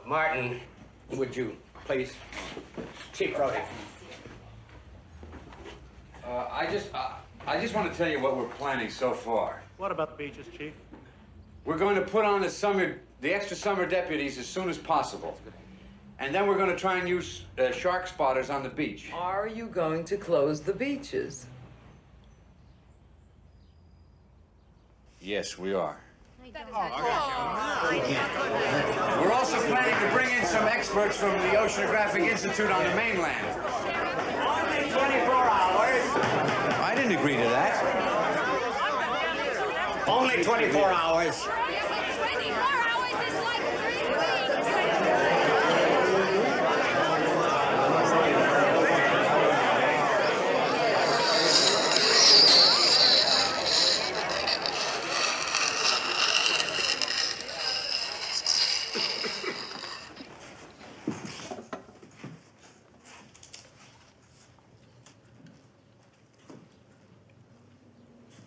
Martin, would you please? Chief Brody. I just want to tell you what we're planning so far. What about the beaches, Chief? We're going to put on the extra summer deputies as soon as possible. And then we're going to try and use shark spotters on the beach. Are you going to close the beaches? Yes, we are. Oh, We're also planning to bring in some experts from the Oceanographic Institute on the mainland. Only 24 hours. I didn't agree to that. Only 24 hours.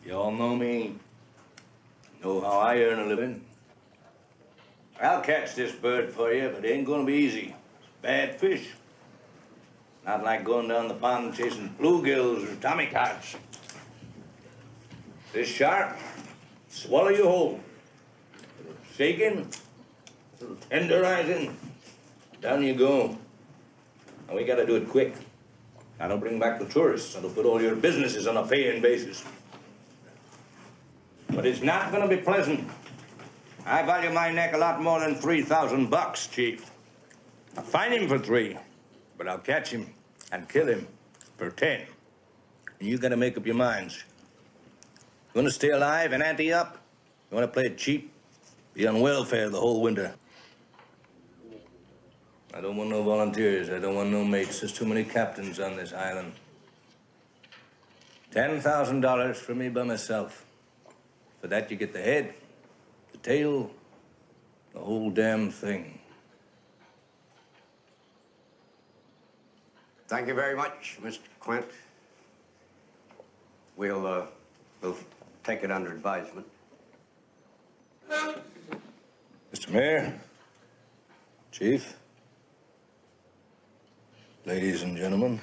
You all know me, know how I earn a living. I'll catch this bird for you, but it ain't gonna be easy. It's bad fish. Not like going down the pond chasing bluegills or tommycods. This shark, swallow you whole. A little shaking, a little tenderizing, down you go. And we gotta do it quick. That'll bring back the tourists. That'll put all your businesses on a paying basis. But it's not gonna be pleasant. I value my neck a lot more than $3,000, Chief. I'll find him for 3, but I'll catch him and kill him for 10. And you gotta make up your minds. You wanna stay alive and ante up? You wanna play it cheap? Be on welfare the whole winter. I don't want no volunteers. I don't want no mates. There's too many captains on this island. $10,000 for me by myself. For that, you get the head, the tail, the whole damn thing. Thank you very much, Mr. Quint. We'll take it under advisement. Mr. Mayor, Chief, ladies and gentlemen.